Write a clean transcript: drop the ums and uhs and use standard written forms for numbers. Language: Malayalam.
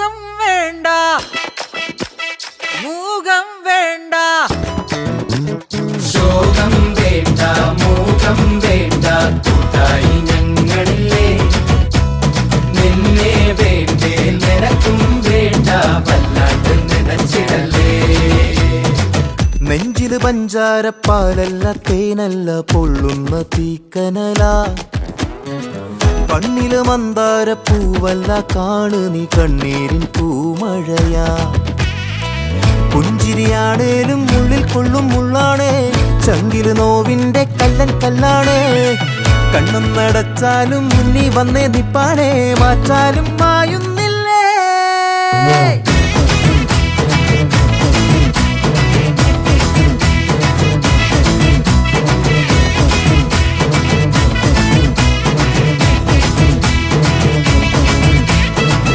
മൂകം വേണ്ട മൂകം വേണ്ട ശോകം വേണ്ട മൂകം വേണ്ട കൂട്ടായി ഞങ്ങളില്ലേ നിന്നെ വേണ്ടേ നിനക്കും വേണ്ട വല്ലാണ്ട് നനച്ചിടല്ലേ നെഞ്ചില് പഞ്ചാരപ്പാലല്ല തേനല്ല പൊള്ളുന്ന തീക്കനല കണ്ണില് മന്ദാര പൂവല്ല കാണു നീ കണ്ണീരിൻ പൂമഴയാ പുഞ്ചിരിയാണേലും ഉള്ളിൽ കൊള്ളും മുള്ളാണേ ചങ്കില് നോവിന്റെ കല്ലൻ കല്ലാണേ കണ്ണും നടച്ചാലും മുന്നി വന്നേ നിപ്പാണേ മാറ്റാലും മായുന്ന